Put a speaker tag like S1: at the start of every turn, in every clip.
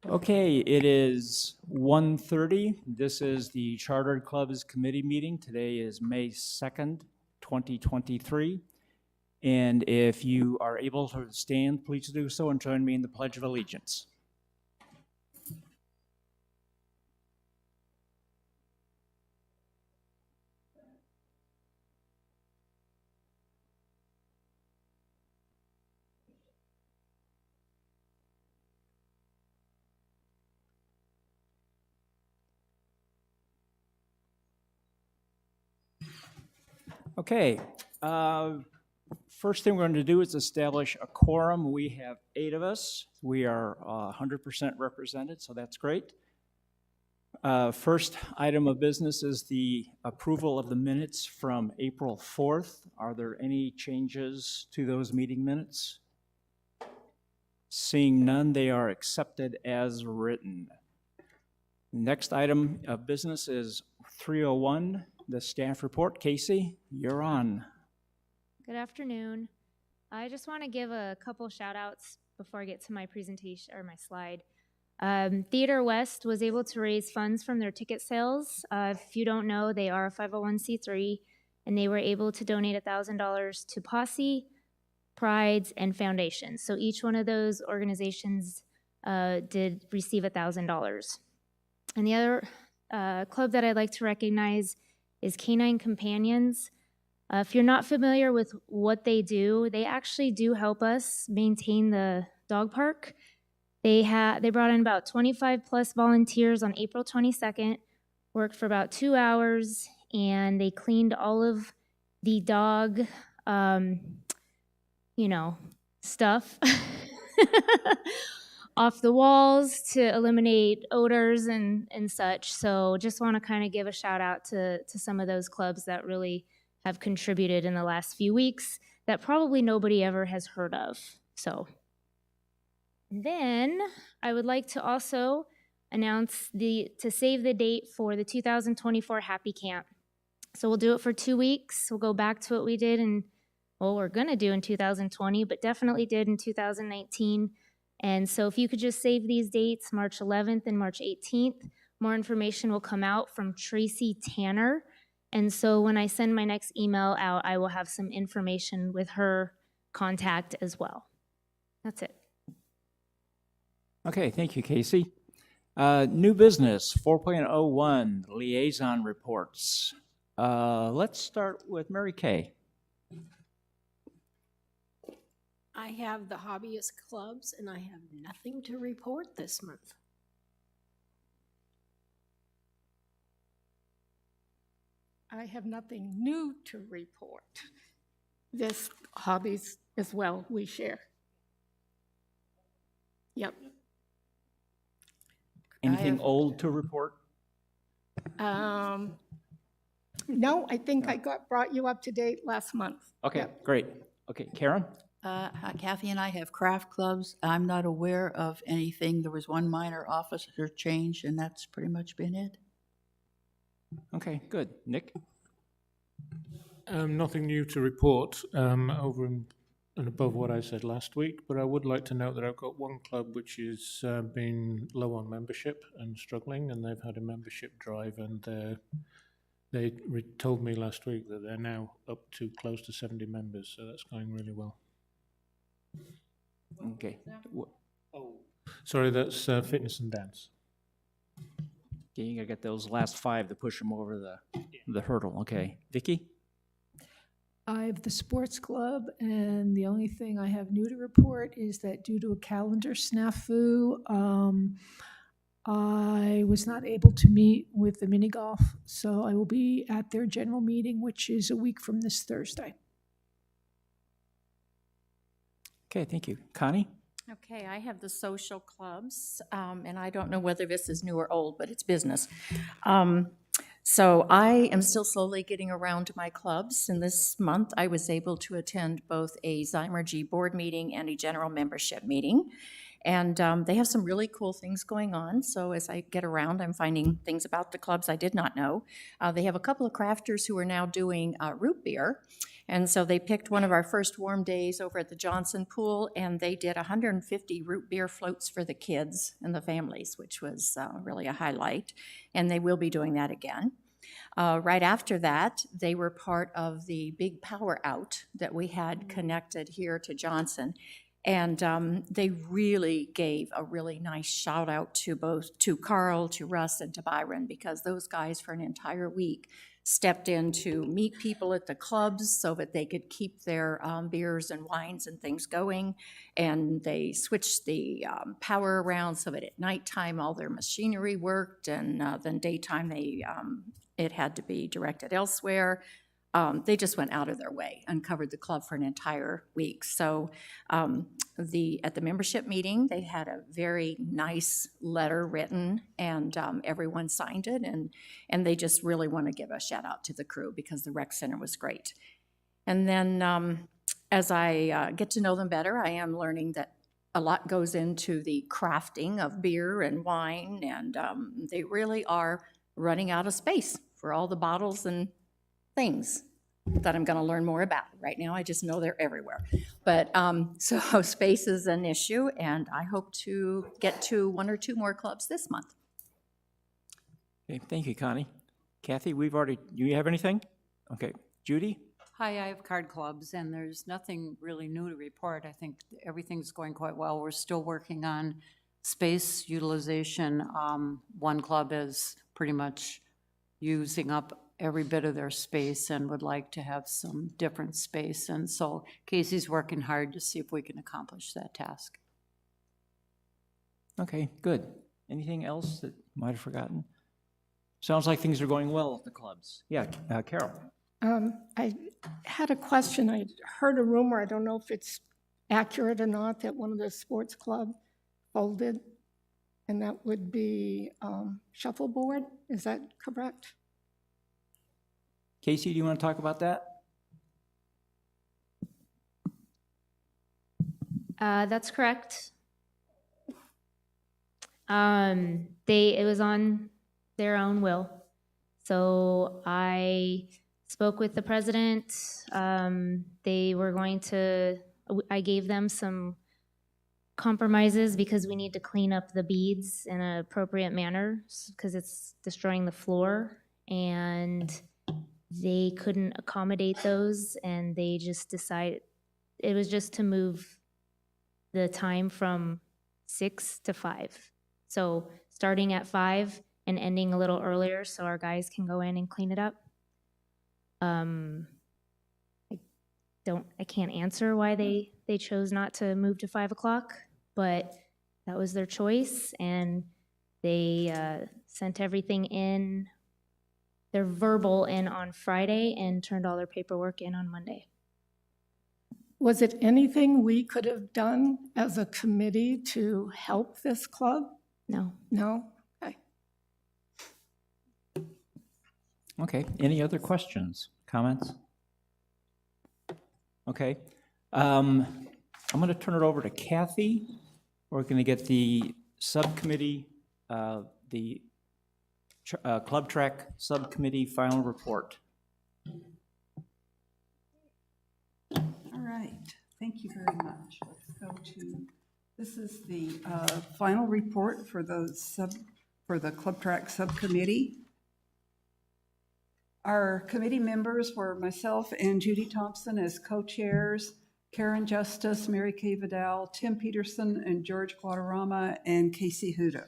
S1: Okay, it is 1:30. This is the Chartered Clubs Committee meeting. Today is May 2nd, 2023. And if you are able to stand, please do so and join me in the Pledge of Allegiance. Okay, first thing we're going to do is establish a quorum. We have 8 of us. We are 100% represented, so that's great. First item of business is the approval of the minutes from April 4th. Are there any changes to those meeting minutes? Seeing none, they are accepted as written. Next item of business is 301. The staff report. Casey, you're on.
S2: Good afternoon. I just want to give a couple shout outs before I get to my presentation or my slide. Theater West was able to raise funds from their ticket sales. If you don't know, they are a 501c3 and they were able to donate $1,000 to Posse, Prides, and Foundations. So each one of those organizations did receive $1,000. And the other club that I'd like to recognize is Canine Companions. If you're not familiar with what they do, they actually do help us maintain the dog park. They brought in about 25 plus volunteers on April 22nd, worked for about 2 hours, and they cleaned all of the dog, stuff off the walls to eliminate odors and such. So just want to kind of give a shout out to some of those clubs that really have contributed in the last few weeks that probably nobody ever has heard of. So then I would like to also announce to save the date for the 2024 Happy Camp. So we'll do it for 2 weeks. We'll go back to what we did we're going to do in 2020, but definitely did in 2019. And so if you could just save these dates, March 11th and March 18th, more information will come out from Tracy Tanner. And so when I send my next email out, I will have some information with her contact as well. That's it.
S1: Okay, thank you, Casey. New business, 4.01, liaison reports. Let's start with Mary Kay.
S3: I have the hobbyist clubs, and I have nothing to report this month. I have nothing new to report. This hobbies as well we share. Yep.
S1: Anything old to report?
S3: No, I think I brought you up to date last month.
S1: Okay,
S3: Yep.
S1: Great. Okay, Karen?
S4: Kathy and I have craft clubs. I'm not aware of anything. There was one minor officer change, and that's pretty much been it.
S1: Okay, good. Nick?
S5: Nothing new to report over and above what I said last week, but I would like to note that I've got one club which has been low on membership and struggling, and they've had a membership drive, and they told me last week that they're now up to close to 70 members, so that's going really well.
S1: Okay.
S5: Sorry, that's fitness and dance.
S1: Okay, you gotta get those last 5 to push them over the hurdle. Okay. Vicki?
S6: I have the sports club, and the only thing I have new to report is that due to a calendar snafu, I was not able to meet with the mini golf, so I will be at their general meeting, which is a week from this Thursday.
S1: Okay, thank you. Connie?
S7: Okay, I have the social clubs, and I don't know whether this is new or old, but it's business. So I am still slowly getting around to my clubs, and this month I was able to attend both a Zymergy board meeting and a general membership meeting. And they have some really cool things going on. So as I get around, I'm finding things about the clubs I did not know. They have a couple of crafters who are now doing root beer. And so they picked one of our first warm days over at the Johnson Pool, and they did 150 root beer floats for the kids and the families, which was really a highlight. And they will be doing that again. Right after that, they were part of the big power out that we had connected here to Johnson. And they really gave a really nice shout out to Carl, to Russ, and to Byron, because those guys for an entire week stepped in to meet people at the clubs so that they could keep their beers and wines and things going. And they switched the power around so that at nighttime all their machinery worked, and then daytime it had to be directed elsewhere. They just went out of their way and covered the club for an entire week. So at the membership meeting, they had a very nice letter written, and everyone signed it. And they just really want to give a shout out to the crew because the rec center was great. And then as I get to know them better, I am learning that a lot goes into the crafting of beer and wine, and they really are running out of space for all the bottles and things that I'm going to learn more about. Right now, I just know they're everywhere. But so space is an issue, and I hope to get to 1 or 2 more clubs this month.
S1: Okay, thank you, Connie. Kathy, do you have anything? Okay, Judy?
S8: Hi, I have card clubs, and there's nothing really new to report. I think everything's going quite well. We're still working on space utilization. One club is pretty much using up every bit of their space and would like to have some different space. And so Casey's working hard to see if we can accomplish that task.
S1: Okay, good. Anything else that you might have forgotten? Sounds like things are going well at the clubs. Yeah, Carol.
S3: I had a question. I heard a rumor, I don't know if it's accurate or not, that one of the sports club folded, and that would be Shuffleboard. Is that correct?
S1: Casey, do you want to talk about that?
S2: That's correct. It was on their own will. So I spoke with the president. They were going to, I gave them some compromises because we need to clean up the beads in an appropriate manner because it's destroying the floor, and they couldn't accommodate those, and they just decided it was just to move the time from 6 to 5. So starting at 5 and ending a little earlier so our guys can go in and clean it up. I can't answer why they chose not to move to 5 o'clock, but that was their choice, and they sent everything in, their verbal in on Friday, and turned all their paperwork in on Monday.
S3: Was it anything we could have done as a committee to help this club?
S2: No.
S3: No? Okay.
S1: Okay, any other questions, comments? Okay, I'm going to turn it over to Kathy. We're going to get the subcommittee, the ClubTrack subcommittee final report.
S9: All right, thank you very much. Let's go to, this is the final report for the ClubTrack subcommittee. Our committee members were myself and Judy Thompson as co-chairs, Karen Justice, Mary Kay Vidal, Tim Peterson, and George Guadarrama, and Casey Huda.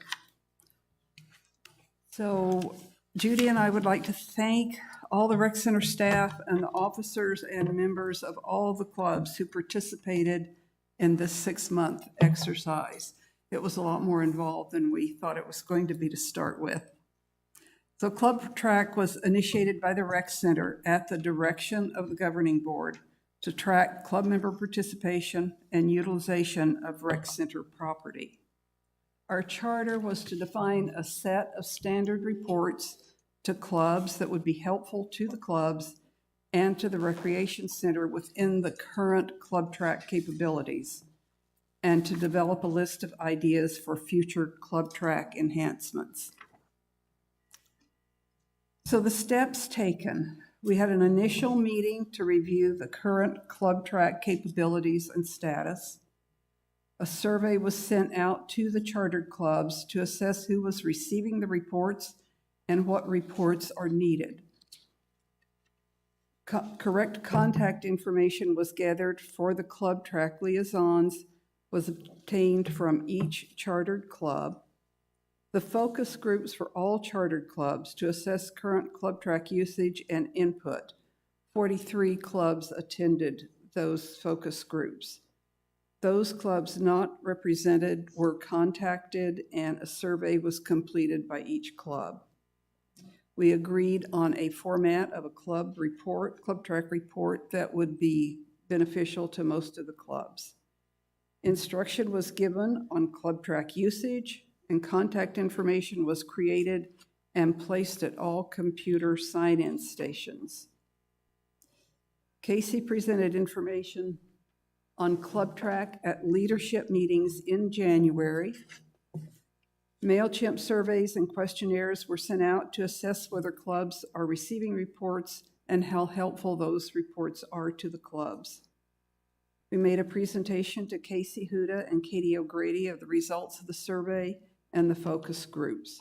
S9: So Judy and I would like to thank all the rec center staff and the officers and members of all the clubs who participated in this 6-month exercise. It was a lot more involved than we thought it was going to be to start with. So ClubTrack was initiated by the rec center at the direction of the governing board to track club member participation and utilization of rec center property. Our charter was to define a set of standard reports to clubs that would be helpful to the clubs and to the recreation center within the current ClubTrack capabilities. and to develop a list of ideas for future ClubTrack enhancements. So the steps taken. We had an initial meeting to review the current ClubTrack capabilities and status. A survey was sent out to the chartered clubs to assess who was receiving the reports and what reports are needed. Correct contact information was gathered for the ClubTrack liaisons, was obtained from each chartered club. The focus groups for all chartered clubs to assess current ClubTrack usage and input. 43 clubs attended those focus groups. Those clubs not represented were contacted and a survey was completed by each club. We agreed on a format of a club report, ClubTrack report, that would be beneficial to most of the clubs. Instruction was given on ClubTrack usage, and contact information was created and placed at all computer sign-in stations. Casey presented information on ClubTrack at leadership meetings in January. MailChimp surveys and questionnaires were sent out to assess whether clubs are receiving reports and how helpful those reports are to the clubs. We made a presentation to Casey Huda and Katie O'Grady of the results of the survey and the focus groups.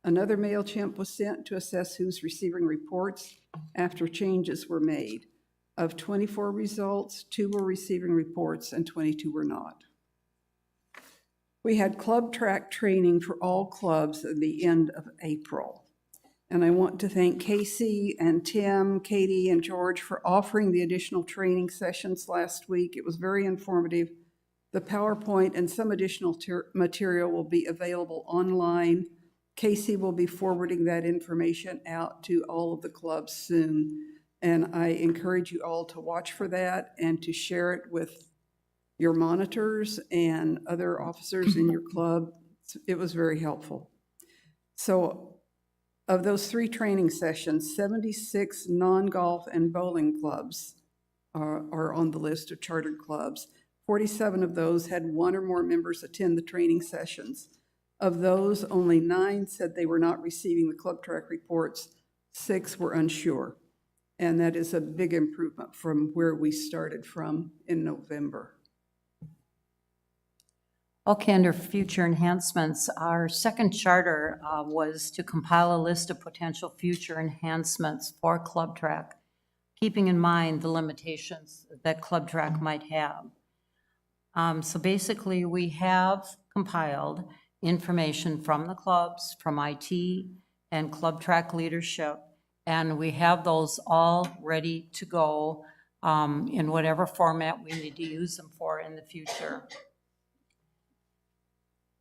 S9: Another MailChimp was sent to assess who's receiving reports after changes were made. Of 24 results, 2 were receiving reports and 22 were not. We had ClubTrack training for all clubs at the end of April. And I want to thank Casey and Tim, Katie, and George for offering the additional training sessions last week. It was very informative. The PowerPoint and some additional material will be available online. Casey will be forwarding that information out to all of the clubs soon. And I encourage you all to watch for that and to share it with your monitors and other officers in your club. It was very helpful. So of those 3 training sessions, 76 non-golf and bowling clubs are on the list of chartered clubs. 47 of those had 1 or more members attend the training sessions. Of those, only 9 said they were not receiving the ClubTrack reports. 6 were unsure. And that is a big improvement from where we started from in November.
S8: Okay, under future enhancements, our second charter was to compile a list of potential future enhancements for ClubTrack, keeping in mind the limitations that ClubTrack might have. So basically, we have compiled information from the clubs, from IT, and ClubTrack leadership, and we have those all ready to go in whatever format we need to use them for in the future.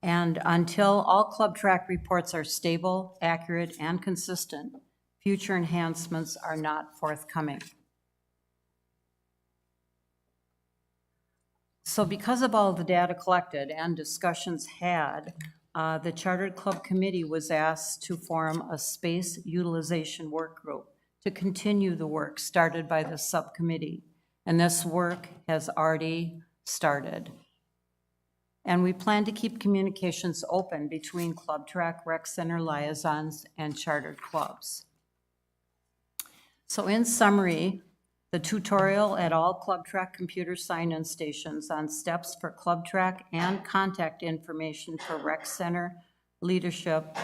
S8: And until all ClubTrack reports are stable, accurate, and consistent, future enhancements are not forthcoming. So because of all the data collected and discussions had, the Chartered Club Committee was asked to form a space utilization work group to continue the work started by the subcommittee. And this work has already started. And we plan to keep communications open between ClubTrack, Rec Center liaisons, and chartered clubs. So in summary, the tutorial at all ClubTrack computer sign-in stations on steps for ClubTrack and contact information for Rec Center leadership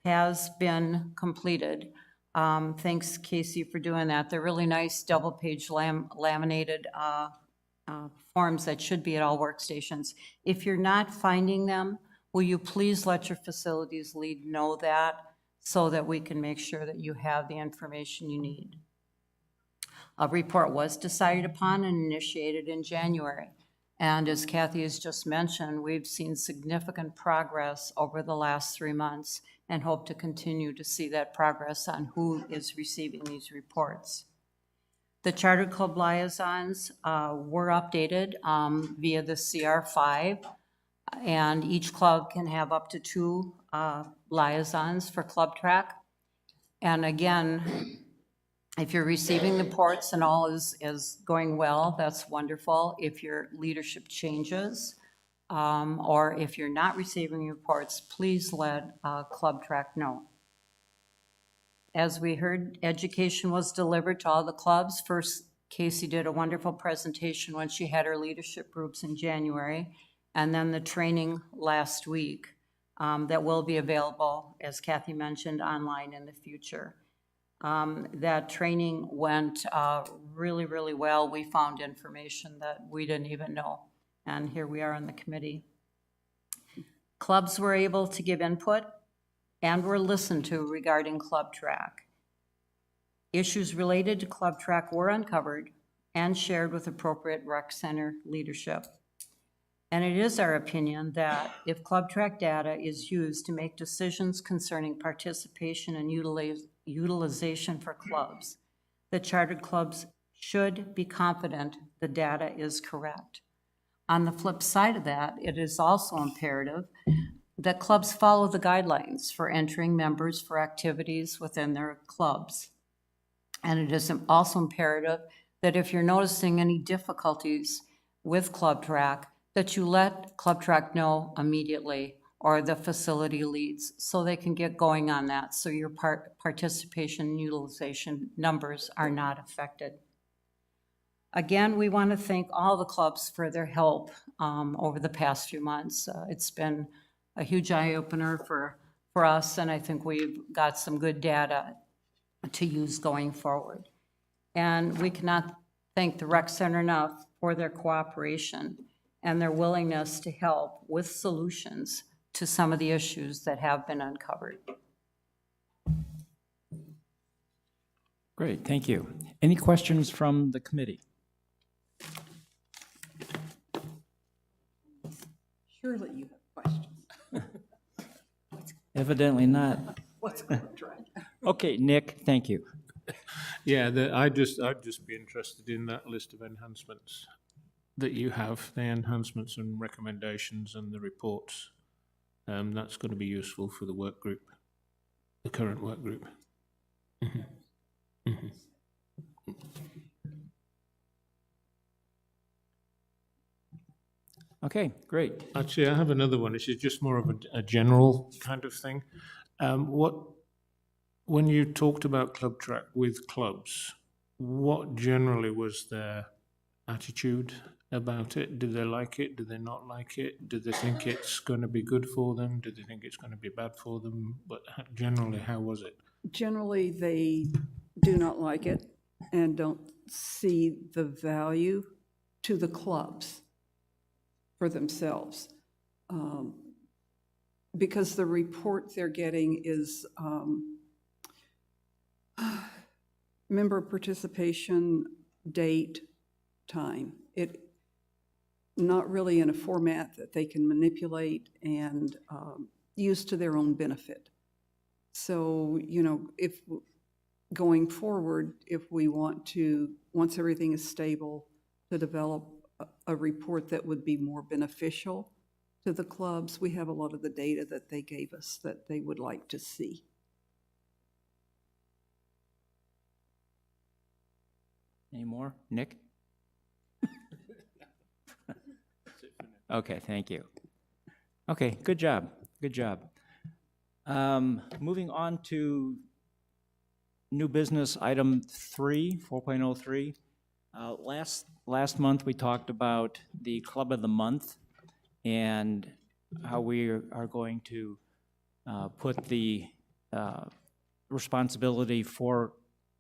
S8: has been completed. Thanks, Casey, for doing that. They're really nice double-page laminated forms that should be at all workstations. If you're not finding them, will you please let your facilities lead know that so that we can make sure that you have the information you need. A report was decided upon and initiated in January. And as Kathy has just mentioned, we've seen significant progress over the last 3 months and hope to continue to see that progress on who is receiving these reports. The Chartered Club liaisons were updated via the CR5, and each club can have up to 2 liaisons for ClubTrack. And again, if you're receiving the reports and all is going well, that's wonderful. If your leadership changes, or if you're not receiving reports, please let ClubTrack know. As we heard, education was delivered to all the clubs. First, Casey did a wonderful presentation when she had her leadership groups in January, and then the training last week that will be available, as Kathy mentioned, online in the future. That training went really, really well. We found information that we didn't even know, and here we are on the committee. Clubs were able to give input and were listened to regarding ClubTrack. Issues related to ClubTrack were uncovered and shared with appropriate rec center leadership. And it is our opinion that if ClubTrack data is used to make decisions concerning participation and utilization for clubs, the chartered clubs should be confident the data is correct. On the flip side of that, it is also imperative that clubs follow the guidelines for entering members for activities within their clubs. And it is also imperative that if you're noticing any difficulties with ClubTrack, that you let ClubTrack know immediately, or the facility leads, so they can get going on that, so your participation and utilization numbers are not affected. Again, we want to thank all the clubs for their help over the past few months. It's been a huge eye-opener for us, and I think we've got some good data to use going forward. And we cannot thank the rec center enough for their cooperation and their willingness to help with solutions to some of the issues that have been uncovered.
S1: Great, thank you. Any questions from the committee?
S9: Surely you have questions.
S1: Evidently not.
S9: What's ClubTrack?
S1: Okay, Nick, thank you.
S5: Yeah, I'd just be interested in that list of enhancements that you have, the enhancements and recommendations and the reports. That's going to be useful for the work group, the current work group. Mm-hmm. Mm-hmm.
S1: Okay, great.
S5: Actually, I have another one. This is just more of a general kind of thing. When you talked about ClubTrack with clubs, what generally was their attitude about it? Do they like it? Do they not like it? Do they think it's going to be good for them? Do they think it's going to be bad for them? But generally, how was it?
S9: Generally, they do not like it and don't see the value to the clubs for themselves. Because the report they're getting is member participation, date, time. It not really in a format that they can manipulate and use to their own benefit. So, you know, if going forward, if we want to, once everything is stable, to develop a report that would be more beneficial to the clubs, we have a lot of the data that they gave us that they would like to see.
S1: Any more? Nick? Okay, thank you. Okay, good job, good job. Moving on to new business item 4.03. Last month, we talked about the Club of the Month and how we are going to put the responsibility for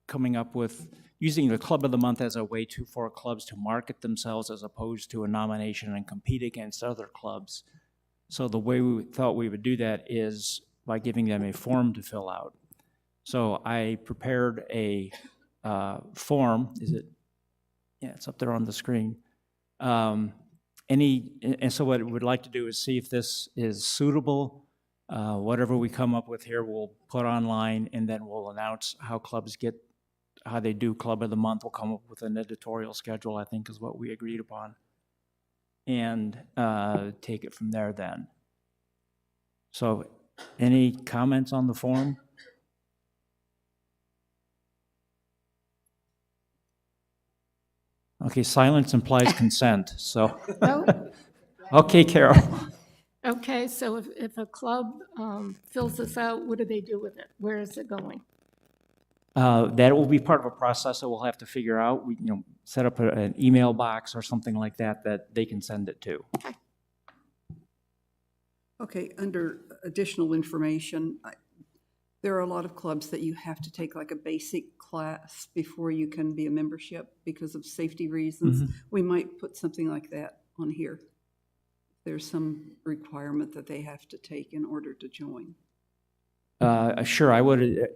S1: coming up with using the Club of the Month as a way for clubs to market themselves as opposed to a nomination and compete against other clubs. So the way we thought we would do that is by giving them a form to fill out. So I prepared a form. Is it? Yeah, it's up there on the screen. And so what we'd like to do is see if this is suitable. Whatever we come up with here, we'll put online, and then we'll announce how they do Club of the Month. We'll come up with an editorial schedule, I think is what we agreed upon, and take it from there then. So any comments on the form? Okay, silence implies consent, so.
S3: No,
S1: Okay, Carol.
S3: Okay, so if a club fills this out, what do they do with it? Where is it going?
S1: That will be part of a process that we'll have to figure out. We, set up an email box or something like that that they can send it to.
S9: Okay, under additional information, there are a lot of clubs that you have to take like a basic class before you can be a membership because of safety reasons. We might put something like that on here. There's some requirement that they have to take in order to join.
S1: Sure, when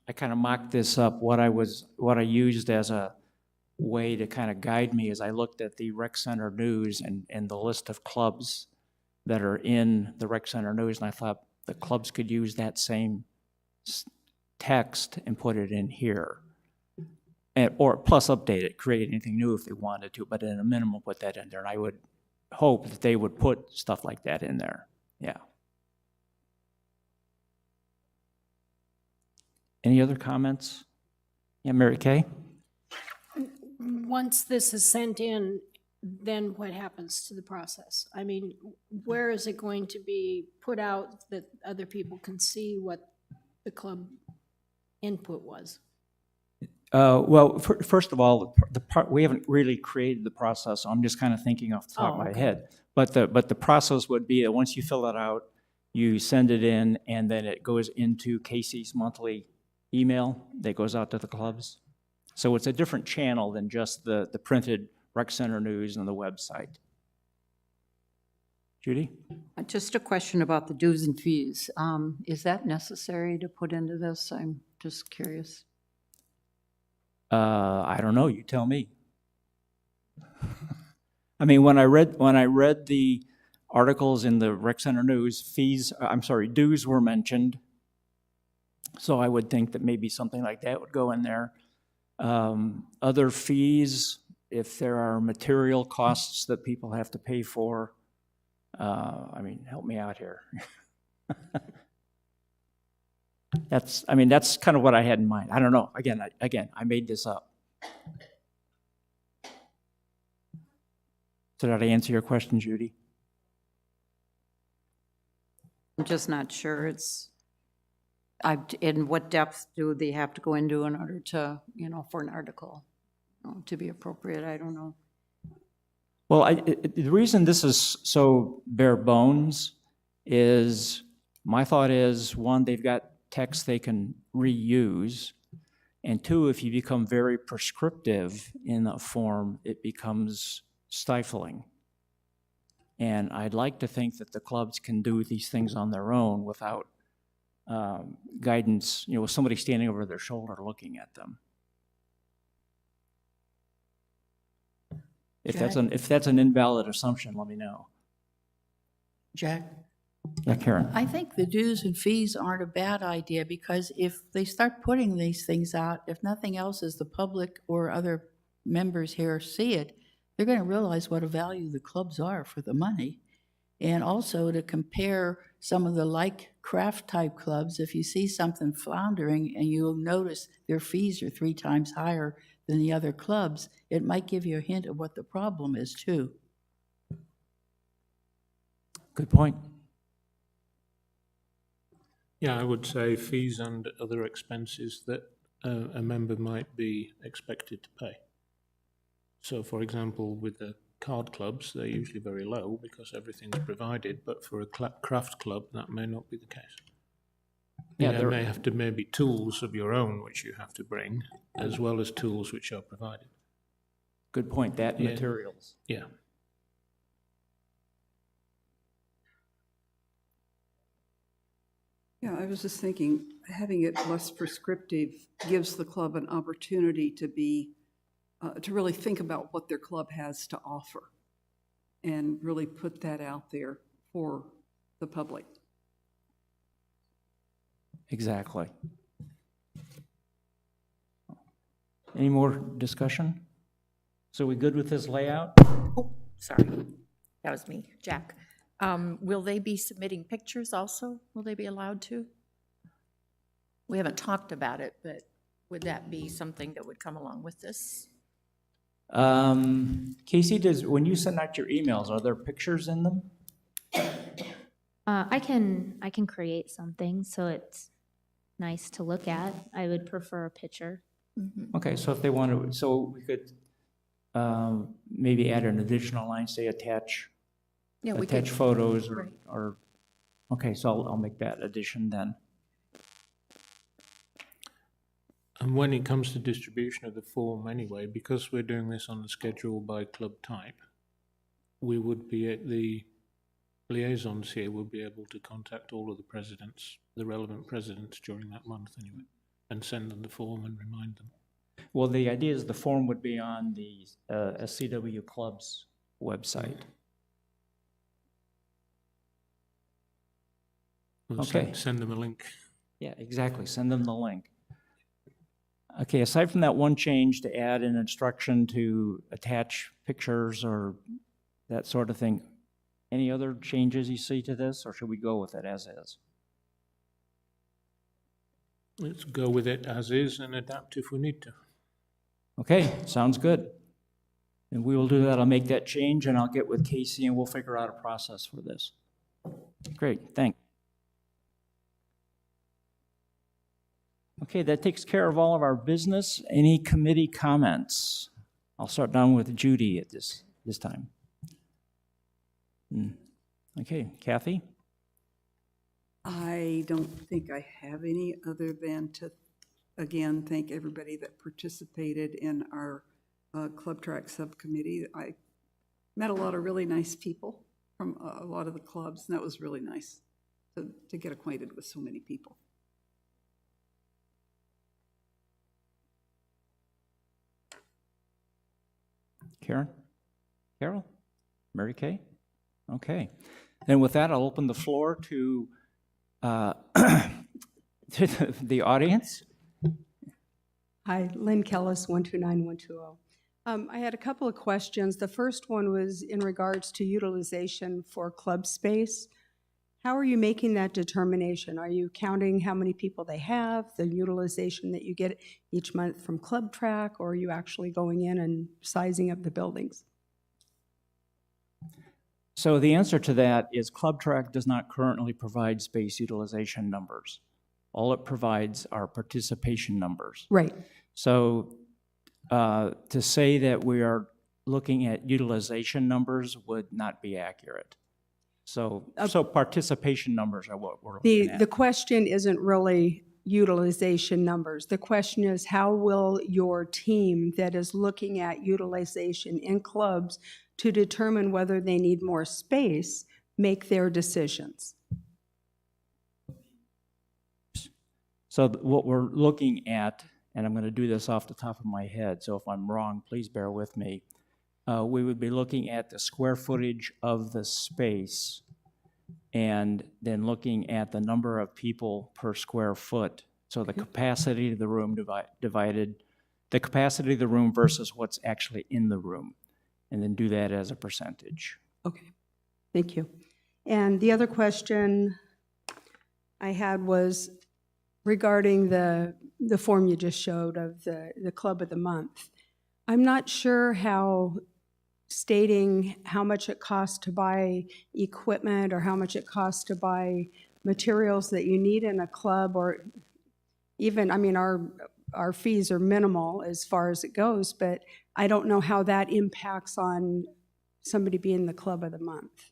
S1: I kind of mocked this up, what I used as a way to kind of guide me is I looked at the rec center news and the list of clubs that are in the rec center news, and I thought the clubs could use that same text and put it in here. Or plus update it, create anything new if they wanted to, but at a minimum put that in there. And I would hope that they would put stuff like that in there. Yeah. Any other comments? Yeah, Mary Kay?
S10: Once this is sent in, then what happens to the process? I mean, where is it going to be put out that other people can see what the club input was?
S1: Well, first of all, the part we haven't really created the process, so I'm just kind of thinking off the top of my head. But the process would be that once you fill it out, you send it in, and then it goes into Casey's monthly email that goes out to the clubs. So it's a different channel than just the printed rec center news and the website. Judy?
S8: Just a question about the dues and fees. Is that necessary to put into this? I'm just curious.
S1: I don't know. You tell me. I mean, when I read the articles in the rec center news, dues were mentioned. So I would think that maybe something like that would go in there. Other fees, if there are material costs that people have to pay for, I mean, help me out here. That's kind of what I had in mind. I don't know. Again, I made this up. So did I answer your question, Judy?
S8: I'm just not sure. In what depth do they have to go into in order to, for an article to be appropriate? I don't know.
S1: Well, the reason this is so bare bones is, my thought is, one, they've got text they can reuse, and two, if you become very prescriptive in a form, it becomes stifling. And I'd like to think that the clubs can do these things on their own without guidance, with somebody standing over their shoulder looking at them. If that's an invalid assumption, let me know.
S4: Jack?
S1: Yeah, Karen.
S4: I think the dues and fees aren't a bad idea, because if they start putting these things out, if nothing else, as the public or other members here see it, they're going to realize what a value the clubs are for the money. And also to compare some of the like craft type clubs, if you see something floundering and you'll notice their fees are 3 times higher than the other clubs, it might give you a hint of what the problem is too.
S1: Good point.
S5: Yeah, I would say fees and other expenses that a member might be expected to pay. So, for example, with the card clubs, they're usually very low because everything's provided, but for a craft club, that may not be the case.
S1: Yeah,
S5: there may have to maybe tools of your own which you have to bring, as well as tools which are provided.
S1: Good point, that
S5: Yeah.
S1: materials.
S5: Yeah.
S9: Yeah, I was just thinking, having it less prescriptive gives the club an opportunity to to really think about what their club has to offer and really put that out there for the public.
S1: Exactly. Any more discussion? So we good with this layout?
S7: Oh, sorry, that was me, Jack. Will they be submitting pictures also? Will they be allowed to? We haven't talked about it, but would that be something that would come along with this?
S1: Casey, when you send out your emails, are there pictures in them?
S2: I can create something so it's nice to look at. I would prefer a picture.
S1: Okay, so if they want to, so we could maybe add an additional line, say attach photos
S4: Right.
S1: or, okay, so I'll make that addition then.
S5: And when it comes to distribution of the form anyway, because we're doing this on the schedule by club type, we would be at the liaisons here would be able to contact all of the presidents, the relevant presidents during that month anyway, and send them the form and remind them.
S1: Well, the idea is the form would be on the SCW Club's website.
S5: We'll
S1: Okay.
S5: Send them a link.
S1: Yeah, exactly, send them the link. Okay, aside from that one change to add an instruction to attach pictures or that sort of thing, any other changes you see to this, or should we go with it as is?
S5: Let's go with it as is and adapt if we need to.
S1: Okay, sounds good. And we will do that. I'll make that change and I'll get with Casey and we'll figure out a process for this. Great, thanks. Okay, that takes care of all of our business. Any committee comments? I'll start down with Judy at this time. Okay, Kathy?
S9: I don't think I have any other than to, again, thank everybody that participated in our ClubTrack subcommittee. I met a lot of really nice people from a lot of the clubs, and that was really nice to get acquainted with so many people.
S1: Karen? Carol? Mary Kay? Okay. Then with that, I'll open the floor to the audience.
S11: Hi, Lynn Kellis, 129120. I had a couple of questions. The first one was in regards to utilization for club space. How are you making that determination? Are you counting how many people they have, the utilization that you get each month from ClubTrack, or are you actually going in and sizing up the buildings?
S1: So the answer to that is ClubTrack does not currently provide space utilization numbers. All it provides are participation numbers.
S11: Right.
S1: So to say that we are looking at utilization numbers would not be accurate. So participation numbers are what we're looking at.
S11: The question isn't really utilization numbers. The question is, how will your team that is looking at utilization in clubs to determine whether they need more space make their decisions?
S1: So what we're looking at, and I'm going to do this off the top of my head, so if I'm wrong, please bear with me. We would be looking at the square footage of the space and then looking at the number of people per square foot. So the capacity of the room divided, the capacity of the room versus what's actually in the room, and then do that as a percentage.
S11: Okay, thank you. And the other question I had was regarding the form you just showed of the Club of the Month. I'm not sure how stating how much it costs to buy equipment or how much it costs to buy materials that you need in a club, or even, I mean, our fees are minimal as far as it goes, but I don't know how that impacts on somebody being the Club of the Month.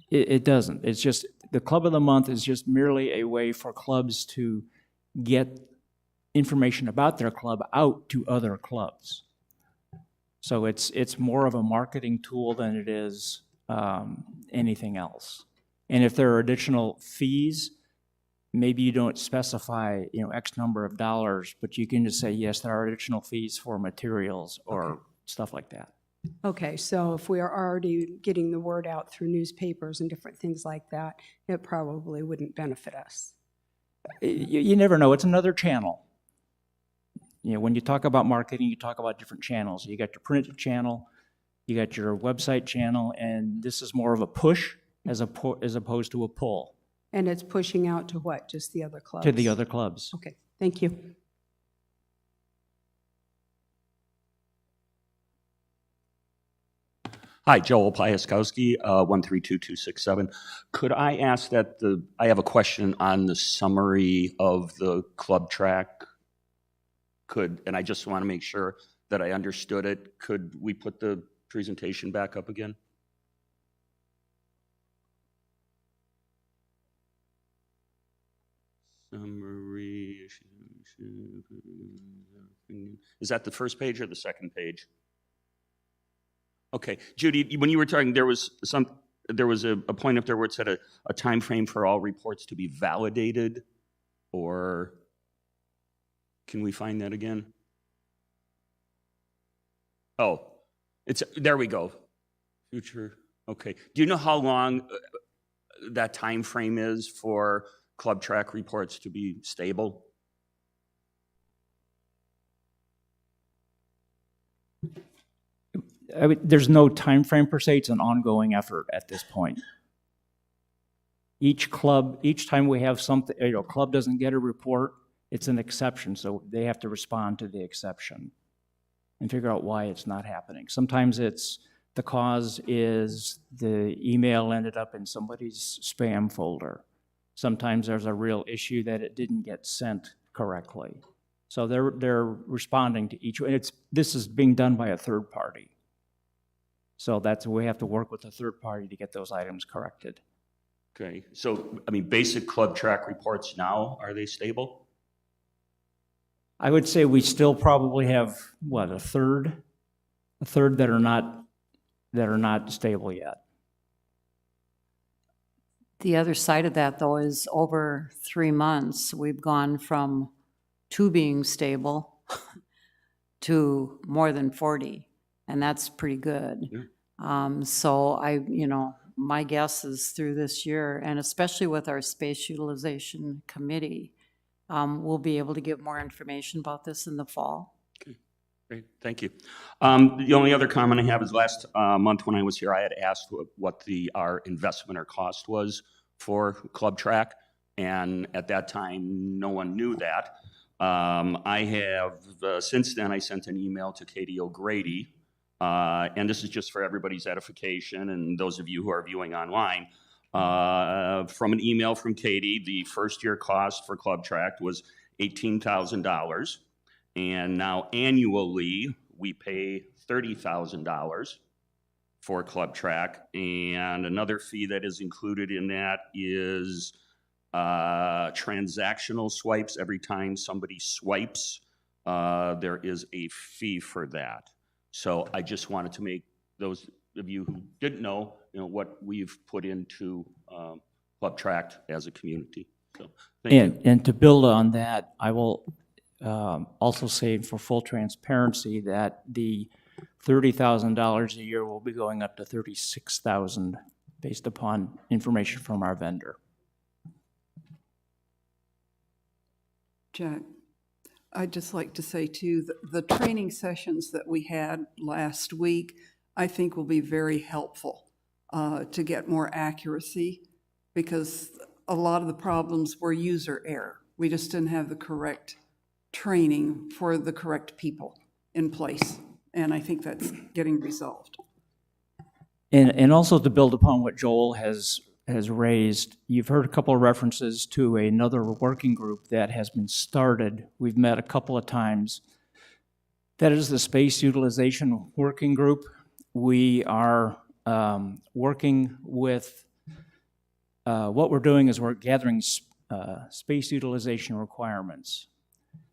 S1: It doesn't. It's just, the Club of the Month is just merely a way for clubs to get information about their club out to other clubs. So it's more of a marketing tool than it is anything else. And if there are additional fees, maybe you don't specify, X number of dollars, but you can just say, yes, there are additional fees for materials or stuff like that.
S11: Okay, so if we are already getting the word out through newspapers and different things like that, it probably wouldn't benefit us.
S1: You never know. It's another channel. When you talk about marketing, you talk about different channels. You got your print channel, you got your website channel, and this is more of a push as opposed to a pull.
S11: And it's pushing out to what? Just the other clubs?
S1: To the other clubs.
S11: Okay, thank you.
S12: Hi, Joel Piaskowski, 132267. Could I ask that I have a question on the summary of the ClubTrack. And I just want to make sure that I understood it. Could we put the presentation back up again? Summary. Is that the first page or the second page? Okay, Judy, when you were talking, there was a point up there where it said a time frame for all reports to be validated, or can we find that again? Oh, there we go. Future. Okay. Do you know how long that time frame is for ClubTrack reports to be stable?
S1: There's no time frame per se. It's an ongoing effort at this point. Each time we have something, club doesn't get a report, it's an exception, so they have to respond to the exception and figure out why it's not happening. Sometimes the cause is the email ended up in somebody's spam folder. Sometimes there's a real issue that it didn't get sent correctly. So they're responding to each one. This is being done by a third party. So we have to work with a third party to get those items corrected.
S12: Okay, so basic ClubTrack reports now, are they stable?
S1: I would say we still probably have, a third that are not stable yet.
S8: The other side of that, though, is over 3 months, we've gone from 2 being stable to more than 40, and that's pretty good.
S12: Yeah.
S8: So my guess is through this year, and especially with our space utilization committee, we'll be able to give more information about this in the fall.
S12: Okay, great, thank you. The only other comment I have is last month when I was here, I had asked what our investment or cost was for ClubTrack, and at that time, no one knew that. I have, since then, I sent an email to Katie O'Grady, and this is just for everybody's edification and those of you who are viewing online. From an email from Katie, the first year cost for ClubTrack was $18,000, and now annually we pay $30,000 for ClubTrack, and another fee that is included in that is transactional swipes. Every time somebody swipes, there is a fee for that. So I just wanted to make those of you who didn't know, what we've put into ClubTrack as a community. So, thank you.
S1: And to build on that, I will also say for full transparency that the $30,000 a year will be going up to $36,000 based upon information from our vendor.
S9: Jack, I'd just like to say too, the training sessions that we had last week, I think will be very helpful to get more accuracy, because a lot of the problems were user error. We just didn't have the correct training for the correct people in place, and I think that's getting resolved.
S1: And also to build upon what Joel has raised, you've heard a couple of references to another working group that has been started. We've met a couple of times. That is the Space Utilization Working Group. We are working with, what we're doing is we're gathering space utilization requirements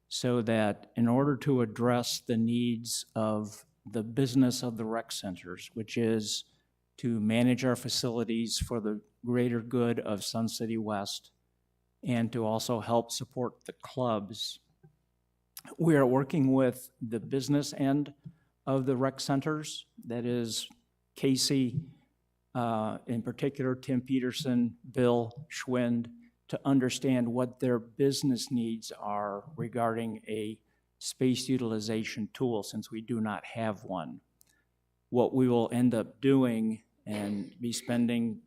S1: so that in order to address the needs of the business of the rec centers, which is to manage our facilities for the greater good of Sun City West and to also help support the clubs, we are working with the business end of the rec centers, that is Casey, in particular, Tim Peterson, Bill Schwind, to understand what their business needs are regarding a space utilization tool, since we do not have one. What we will end up doing and be spending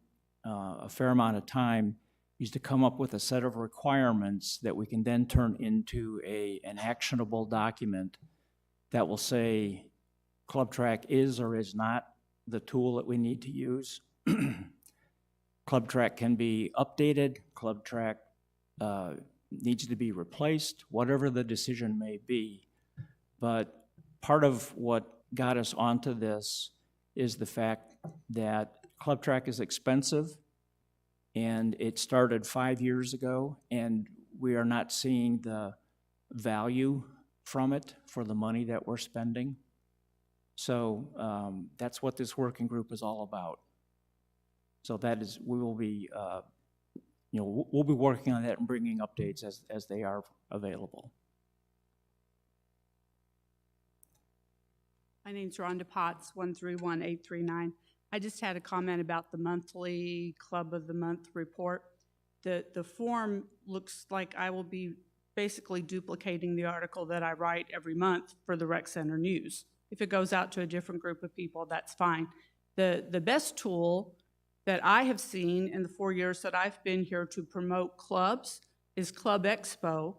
S1: a fair amount of time is to come up with a set of requirements that we can then turn into an actionable document that will say ClubTrack is or is not the tool that we need to use. ClubTrack can be updated, ClubTrack needs to be replaced, whatever the decision may be. But part of what got us onto this is the fact that ClubTrack is expensive, and it started 5 years ago, and we are not seeing the value from it for the money that we're spending. So that's what this working group is all about. So that is, we will be, we'll be working on that and bringing updates as they are available.
S13: My name's Rhonda Potts, 131839. I just had a comment about the monthly Club of the Month report. The form looks like I will be basically duplicating the article that I write every month for the Rec Center News. If it goes out to a different group of people, that's fine. The best tool that I have seen in the 4 years that I've been here to promote clubs is Club Expo,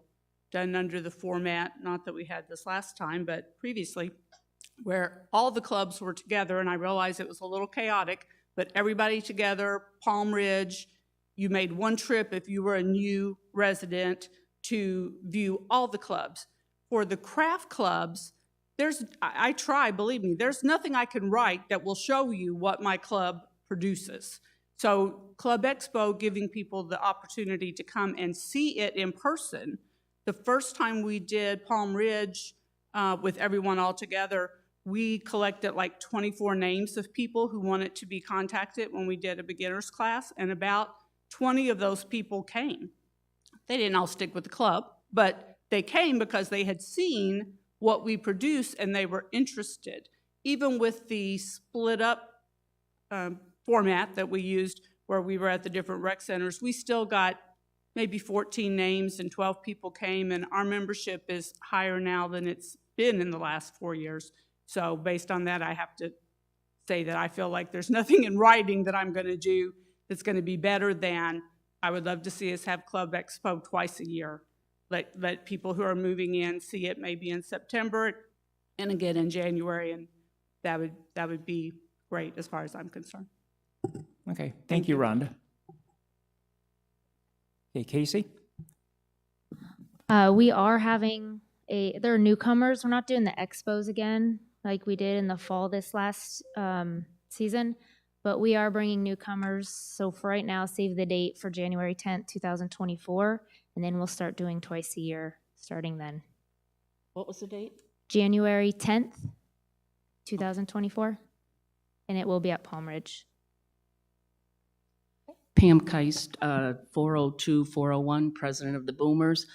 S13: done under the format, not that we had this last time, but previously, where all the clubs were together, and I realize it was a little chaotic, but everybody together, Palm Ridge, you made one trip if you were a new resident to view all the clubs. For the craft clubs, I try, believe me, there's nothing I can write that will show you what my club produces. So Club Expo, giving people the opportunity to come and see it in person. The first time we did Palm Ridge with everyone all together, we collected like 24 names of people who wanted to be contacted when we did a beginner's class, and about 20 of those people came. They didn't all stick with the club, but they came because they had seen what we produce and they were interested. Even with the split up format that we used where we were at the different rec centers, we still got maybe 14 names and 12 people came, and our membership is higher now than it's been in the last 4 years. So based on that, I have to say that I feel like there's nothing in writing that I'm going to do that's going to be better than, I would love to see us have Club Expo twice a year. Let people who are moving in see it maybe in September and again in January, and that would be great as far as I'm concerned.
S1: Okay, thank you, Rhonda. Okay, Casey?
S2: We are having there are newcomers. We're not doing the expos again like we did in the fall this last season, but we are bringing newcomers. So for right now, save the date for January 10th, 2024, and then we'll start doing twice a year starting then.
S7: What was the date?
S2: January 10th, 2024, and it will be at Palm Ridge.
S14: Pam Keist, 402-401, president of the Boomers.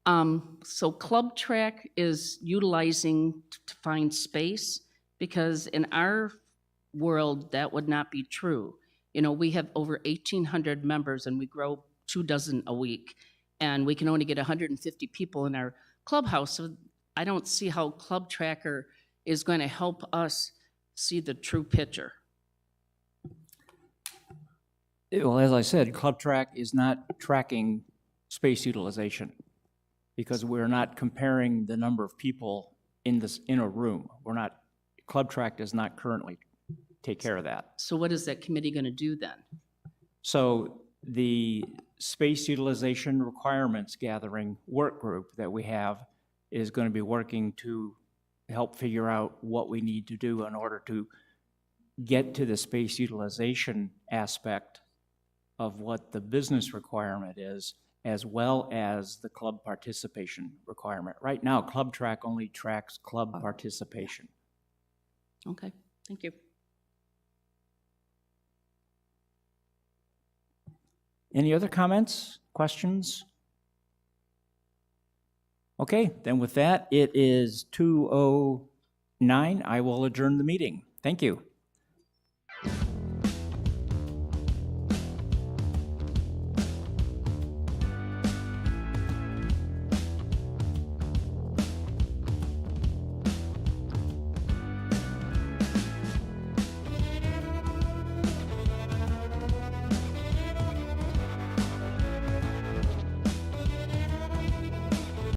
S14: So ClubTrack is utilizing to find space, because in our world, that would not be true. You know, we have over 1,800 members and we grow 24 a week, and we can only get 150 people in our clubhouse. So I don't see how ClubTracker is going to help us see the true picture.
S1: Well, as I said, ClubTrack is not tracking space utilization because we're not comparing the number of people in a room. ClubTrack does not currently take care of that.
S14: So what is that committee going to do then?
S1: So the space utilization requirements gathering work group that we have is going to be working to help figure out what we need to do in order to get to the space utilization aspect of what the business requirement is, as well as the club participation requirement. Right now, ClubTrack only tracks club participation.
S14: Okay, thank you.
S1: Any other comments, questions? Okay, then with that, it is 2:09. I will adjourn the meeting. Thank you.